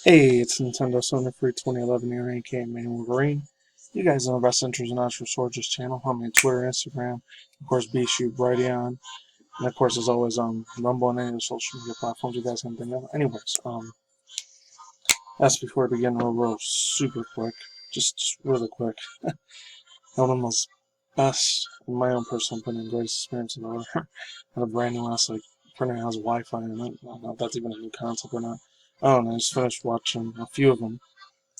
Hey, it's Nintendo Sonyfanshow 2011 here, aka MannyTendoWolverine. You guys know Best Interest in Natural Soldier's channel. I'm on Twitter, Instagram, of course, BShoot, Brighteon, and of course, as always, Rumble and any other social media platforms you guys can think of. Anyways, that's before we begin real super quick, just really quick. One of the most best, in my own personal opinion, greatest experiences I've ever had a brand new ass, like, printer has Wi-Fi in it. I don't know if that's even a new concept or not. Oh, and I just finished watching a few of them.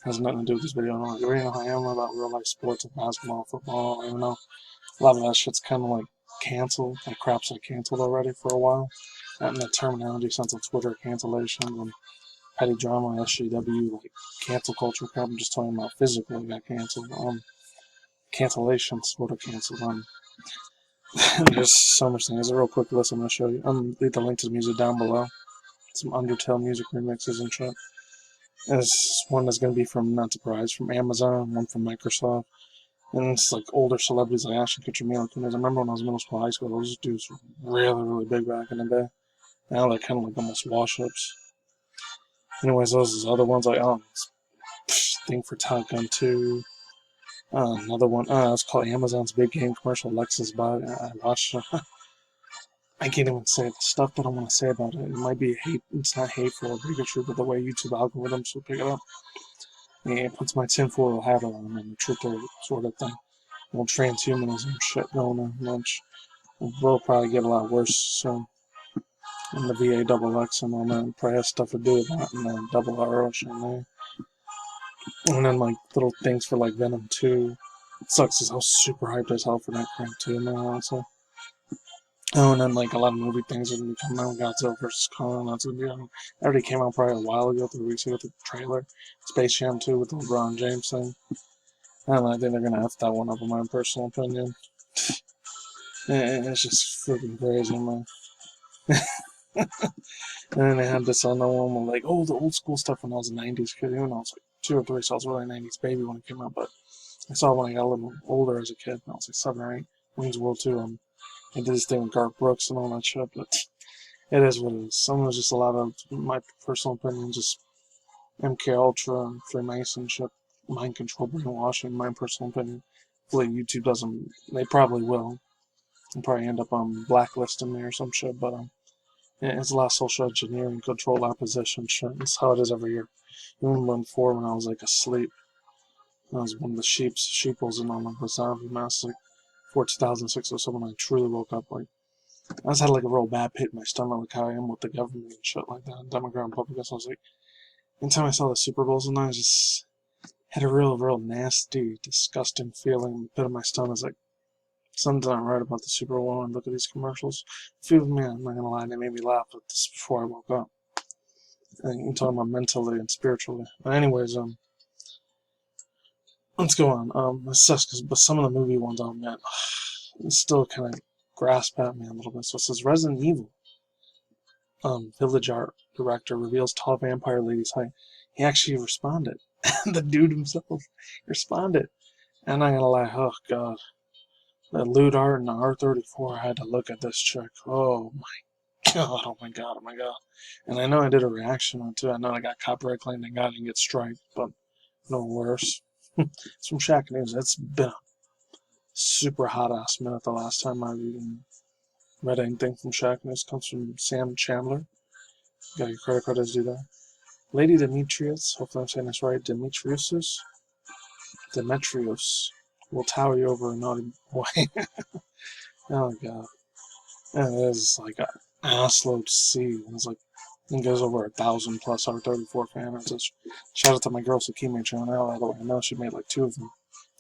Has nothing to do with this video. I don't really know how I am about real life sports like basketball, football. I don't know. A lot of that shit's kind of like canceled. Like crap's like canceled already for a while. Not in the terminology sense of Twitter cancellation and petty drama, SJW, like cancel culture crap. I'm just talking about physically got canceled. Cancellations sort of canceled. There's so much things. There's a real quick list I'm gonna show you. Leave the link to the music down below. Some Undertale music remixes and shit. There's one that's going to be from, not surprised, from Amazon, one from Microsoft, and it's like older celebrities like Ashton Kutcher, Mila Kunis. I remember when I was in middle school, high school, those dudes were really, really big back in the day. Now they're kind of like almost wash-ups. Anyways, those other ones like, thing for Top Gun 2. Another one, it's called Amazon's Big Game Commercial, Lexus bought. I watched I can't even say the stuff that I want to say about it. It might be hate. It's not hateful or bigotry, but the way YouTube algorithms will pick it up. It puts my tinfoil hat on and the truth sort of thing. Old transhumanism shit going on much. We'll probably get a lot worse soon. And the VA double X and all that probably has stuff to do with that and the double RO shit there. And then like little things for like Venom 2. It sucks as how super hyped as hell for that crap too now also. Oh, and then like a lot of movie things are gonna be coming out. Godzilla vs. Kong, that's gonna be on. It already came out probably a while ago, 3 weeks ago, the trailer. Space Jam 2 with the LeBron James thing. I don't know, I think they're gonna F that one up in my personal opinion. It's just freaking crazy, man. And then they had this other one with like, the old school stuff when I was a 90s kid. Even though I was like 2 or 3, so I was really a 90s baby when it came out. But I saw it when I got a little older as a kid. I was like 7 or 8. Wayne's World 2. I did this thing with Garth Brooks and all that shit. But it is what it is. Some of it's just a lot of my personal opinion, just MK Ultra, Freemasonship, mind control, brainwashing, my personal opinion. Hopefully YouTube doesn't, they probably will. They'll probably end up blacklisting me or some shit, but it's a lot of social engineering, control opposition shit. It's how it is every year. Even before when I was like asleep, I was one of the sheeples and all of the zombie mass like 2006 or so when I truly woke up. Like I just had like a real bad pit in my stomach, like how I am with the government and shit like that, and Democrat and Republican. So I was like, anytime I saw the Super Bowls and I just had a real nasty, disgusting feeling pit in my stomach. It's like something's not right about the Super Bowl and look at these commercials. A few of them, I'm not gonna lie, they made me laugh at this before I woke up. And I'm talking about mentally and spiritually. But anyways, let's go on. It sucks but some of the movie ones, oh man, it's still kind of grasp at me a little bit. So it says Resident Evil. Village art director reveals tall vampire lady's height. He actually responded. The dude himself responded. And I'm not gonna lie, oh god. The loot art and the R34, I had to look at this chick. Oh my god, oh my god, oh my god. And I know I did a reaction on it too. I know I got copyright claimed and got it and get striked, but no worse. It's from Shaq News. It's been a super hot ass minute the last time I've even read anything from Shaq News. It comes from Sam Chandler. You got your credit card as do that. Lady Demetrius, hopefully I'm saying this right, Demetrius will tower you over a naughty boy. Oh god. And it is like an assload to see. It's like, it goes over 1,000 plus R34 fan. It's just, shout out to my girl Sakimi channel, by the way. I know she made like 2 of them,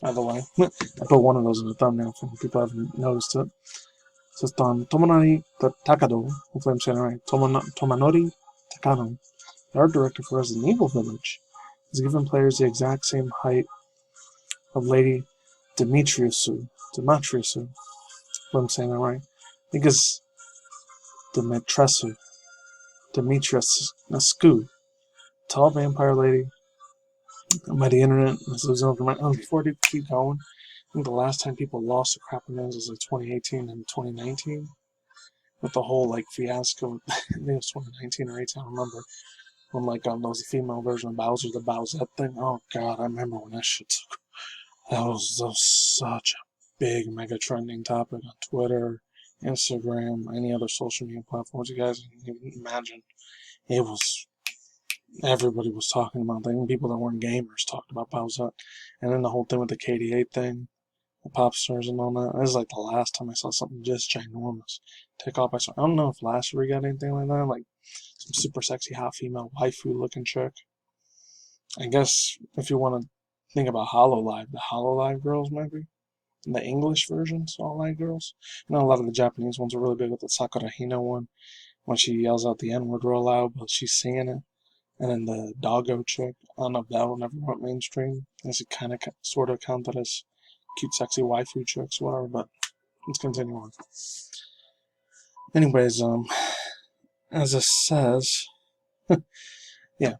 by the way. I put one of those in the thumbnail for people who haven't noticed it. It says Tomonori Takado, hopefully I'm saying it right. Tomonori Takano, the art director for Resident Evil Village, has given players the exact same height of Lady Dimitriscu. If I'm saying that right. I think it's Dimitrescu. Tall vampire lady. By the internet. Before I keep going, I think the last time people lost the crap names was like 2018 and 2019. With the whole like fiasco. I think it was 2019 or 18, I don't remember. When like there was a female version of Bowser, the Bowsette thing. Oh god, I remember when that shit took. That was such a big mega trending topic on Twitter, Instagram, any other social media platforms you guys can even imagine. It was everybody was talking about that. Even people that weren't gamers talked about Bowsette. And then the whole thing with the KD8 thing, the pop stars and all that. This is like the last time I saw something just ginormous take off. I don't know if last year we got anything like that, like some super sexy hot female waifu looking chick. I guess if you want to think about HoloLive, the HoloLive girls maybe. The English versions, all live girls. I know a lot of the Japanese ones are really big with the Sakura Hina one, when she yells out the N-word real loud, but she's singing it. And then the Doggo chick, I don't know if that one ever went mainstream. I guess it kind of sort of counted as cute, sexy waifu chicks, whatever, but let's continue on. Anyways, as it says, yeah.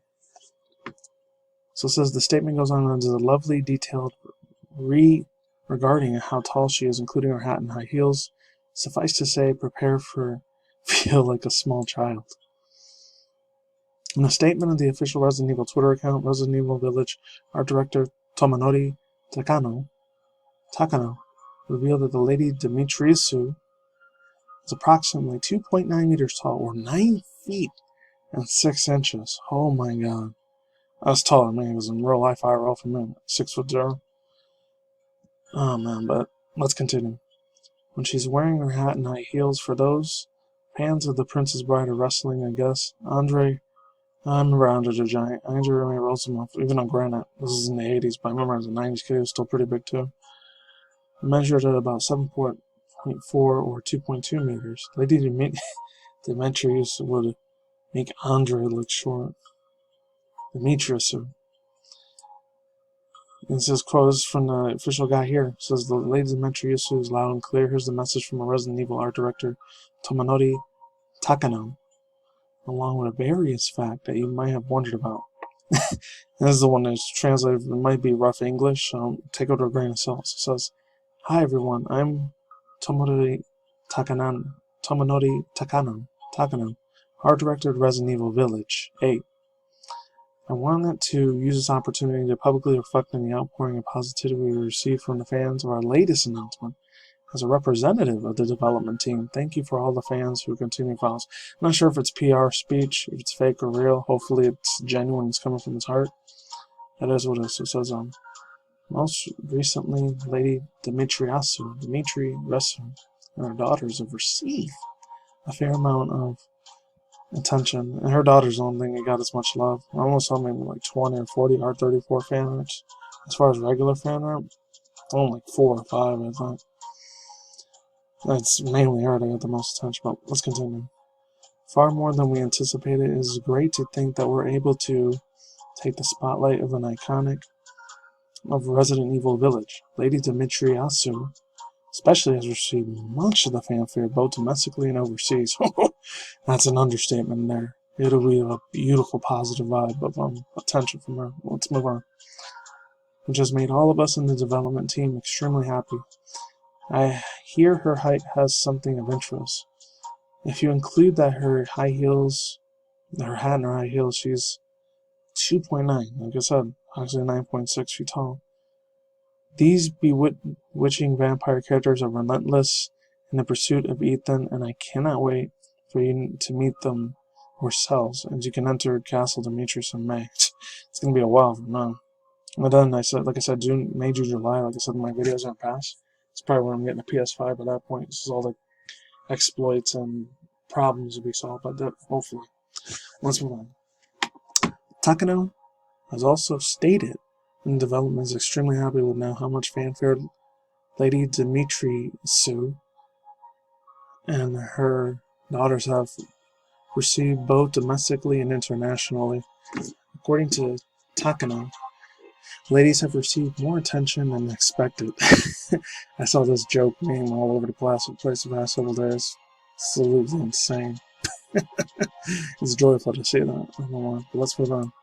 So it says the statement goes on into the lovely, detailed regarding how tall she is, including her hat and high heels. Suffice to say, prepare for feel like a small child. In a statement of the official Resident Evil Twitter account, Resident Evil Village art director Tomonori Takano revealed that the Lady Dimitriscu is approximately 2.9 meters tall, or 9 feet and 6 inches. Oh my god. That's taller than me, because in real life IRL for me, 6'0". Oh man, but let's continue. When she's wearing her hat and high heels, for those fans of The Princess Bride or wrestling, I guess, I remember Andre the Giant. Andre Remy Rosenhoff, even on Granite. This is in the 80s, but I remember as a 90s kid, it was still pretty big too. Measured at about 7.4 or 2.2 meters. Lady Dimitriscu would make Andre look short. Dimitriscu. And it says, quote, this is from the official guy here. It says, the Lady Dimitriscu is loud and clear. Here's the message from a Resident Evil art director, Tomonori Takano, along with a various fact that you might have wondered about. This is the one that's translated. It might be rough English, so take it with a grain of salt. It says, hi everyone, I'm Tomonori Takano, art director of Resident Evil Village 8. I wanted to use this opportunity to publicly reflect on the outpouring of positivity we received from the fans of our latest announcement. As a representative of the development team, thank you for all the fans who continue to follow us. I'm not sure if it's PR speech, if it's fake or real. Hopefully it's genuine, it's coming from his heart. That is what it is. It says, most recently, Lady Dimitriscu, and her daughters have received a fair amount of attention, and her daughter's the only thing that got as much love. I almost saw maybe like 20 or 40 R34 fan arts. As far as regular fan art, only like 4 or 5, I thought. That's mainly her that got the most attention, but let's continue. Far more than we anticipated, it is great to think that we're able to take the spotlight of an iconic of Resident Evil Village. Lady Dimitriscu especially has received much of the fanfare, both domestically and overseas. That's an understatement there. It'll be a beautiful, positive vibe of attention from her. Let's move on. Which has made all of us in the development team extremely happy. I hear her height has something of interest. If you include that her hat and her high heels, she's 2.9. Like I said, actually 9.6 feet tall. These bewitching vampire characters are relentless in the pursuit of Ethan, and I cannot wait for you to meet them yourselves, as you can enter Castle Dimitris in May. It's going to be a while from now. But then, like I said, May, June, July, like I said in my videos in the past, it's probably when I'm getting a PS5 at that point. This is all the exploits and problems will be solved by that, hopefully. Let's move on. Takano has also stated in development is extremely happy with now how much fanfare Lady Dimitriscu and her daughters have received both domestically and internationally. According to Takano, ladies have received more attention than expected. I saw this joke meme all over the place the past several days. Absolutely insane. It's joyful to see that. I don't know why, but let's move on.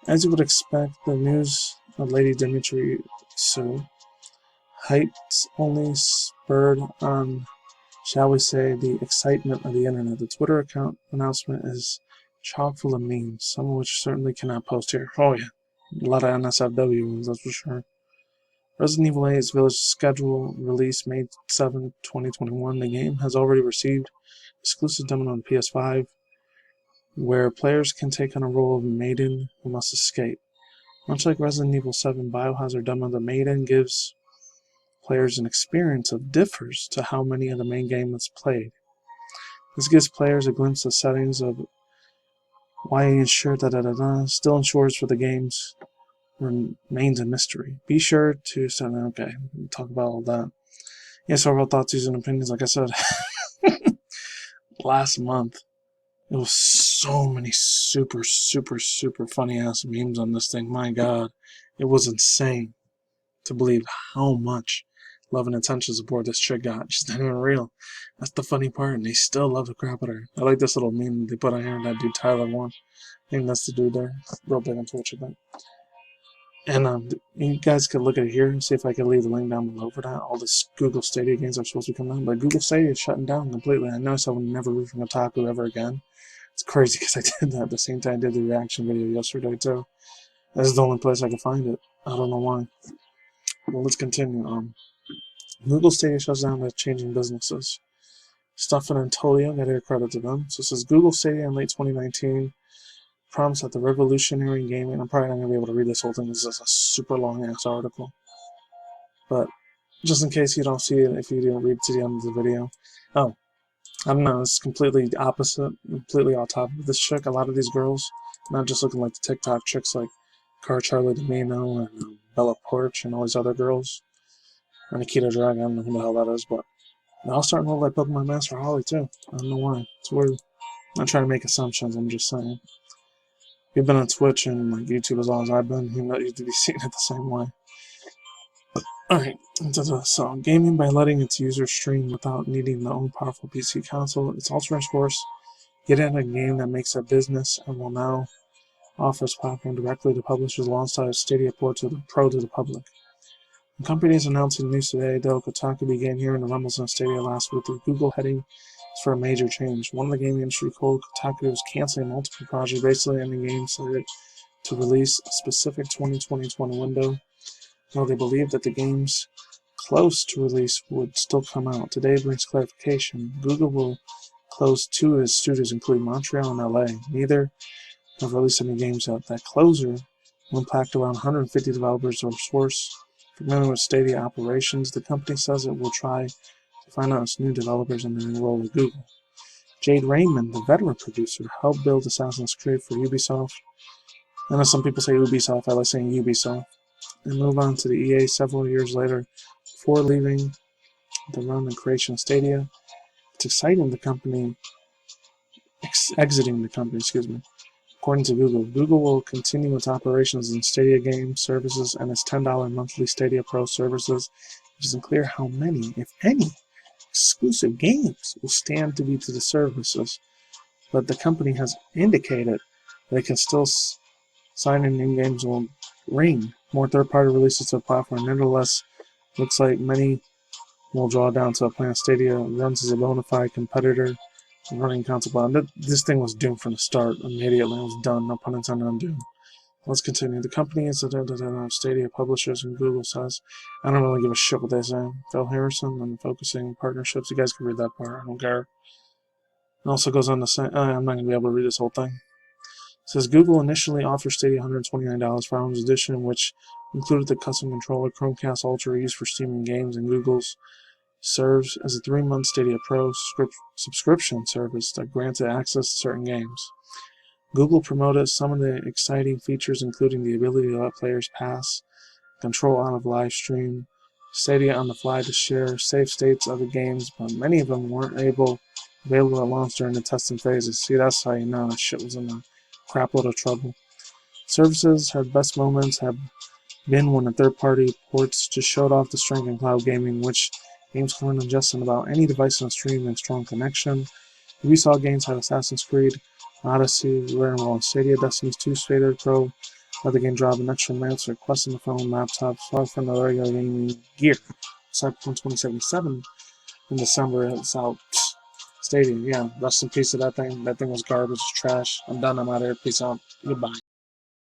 As you would expect, the news of Lady Dimitriscu hyped only spurred on, shall we say, the excitement of the internet. The Twitter account announcement is chock full of memes, some of which certainly cannot post here. Oh yeah, a lot of NSFW ones, that's for sure. Resident Evil 8's Village schedule release May 7, 2021. The game has already received exclusive demo on the PS5, where players can take on a role of a maiden who must escape. Much like Resident Evil 7 Biohazard demo, the maiden gives players an experience that differs to how many of the main game is played. This gives players a glimpse of settings of why ensure still ensures for the games remains a mystery. Be sure to send okay, we'll talk about all that. Yeah, so overall thoughts, views, and opinions, like I said, last month, there was so many super funny ass memes on this thing. My god, it was insane to believe how much love and attention support this chick got. She's not even real. That's the funny part, and they still love the crap out of her. I like this little meme they put on here, that dude Tyler one. I think that's the dude there. Real big on Twitch, I think. And you guys could look at it here and see if I can leave the link down below for that. All the Google Stadia games are supposed to come out, but Google Stadia is shutting down completely. I noticed I would never read from Otaku ever again. It's crazy because I did that at the same time I did the reaction video yesterday too. This is the only place I can find it. I don't know why. Well, let's continue. Google Stadia shuts down by changing businesses. Stefan and Tolio, got to credit to them. So it says Google Stadia in late 2019 promised that the revolutionary gaming. I'm probably not going to be able to read this whole thing. This is a super long ass article. But just in case you don't see it, if you didn't read to the end of the video. Oh, I don't know. It's completely opposite, completely off topic. This chick, a lot of these girls, not just looking like the TikTok chicks like Charlie D'Amelio and Bella Porch and all these other girls. Or Nikita Dragon, I don't know who the hell that is, but they're all starting to look like Pokemon Master Holly too. I don't know why. It's weird. I'm not trying to make assumptions, I'm just saying. If you've been on Twitch and like YouTube as long as I've been, you know you'd be seeing it the same way. Alright, so gaming by letting its users stream without needing their own powerful PC console. Its alternate course, get in a game that makes a business and will now offer its platform directly to publishers alongside a Stadia port to the Pro to the public. The company is announcing news today, though Kotaku began hearing the rumbles on Stadia last week, with Google heading for a major change. One of the gaming industry called Kotaku is canceling multiple projects, basically ending games slated to release a specific 2020-20 window, though they believe that the games close to release would still come out. Today brings clarification. Google will close two of its studios, including Montreal and LA. Neither have released any games yet. That closure will impact around 150 developers or source. Familiar with Stadia operations, the company says it will try to find out its new developers and then enroll with Google. Jade Raymond, the veteran producer, helped build Assassin's Creed for Ubisoft. I know some people say Ubisoft, I like saying Ubisoft. And move on to the EA several years later before leaving the run and creation of Stadia. It's exciting the company, exiting the company, According to Google, Google will continue its operations in Stadia game services and its $10 monthly Stadia Pro services. It isn't clear how many, if any, exclusive games will stand to be to the services, but the company has indicated that it can still sign in new games will ring more third-party releases to the platform. Nevertheless, looks like many will draw down to a plan. Stadia runs as a bona fide competitor running console. This thing was doomed from the start. Immediately it was done. No pun intended on doom. Let's continue. The company is Stadia publishers, and Google says, I don't really give a shit what they say. Phil Harrison and focusing partnerships. You guys can read that part. I don't care. It also goes on to say, I'm not going to be able to read this whole thing. It says Google initially offered Stadia $129 for Arms Edition, which included the custom controller Chromecast Ultra used for streaming games, and Google's serves as a 3-month Stadia Pro subscription service that granted access to certain games. Google promoted some of the exciting features, including the ability to let players pass, control out of live stream, Stadia on the fly to share save states of the games, but many of them weren't available at launch during the testing phases. See, that's how you know that shit was in a crap load of trouble. Services had best moments have been when the third-party ports just showed off the strength in cloud gaming, which games can run on just about any device on stream and strong connection. Ubisoft games had Assassin's Creed, Odyssey, Rare and Roll Stadia, Destiny's 2 Stadia Pro, let the game drop an extra minutes requesting the phone, laptop, far from the regular gaming gear. Cyberpunk 2077 in December, it's out. Stadia, yeah. Rest in peace to that thing. That thing was garbage, trash. I'm done. I'm out of here. Peace out. Goodbye.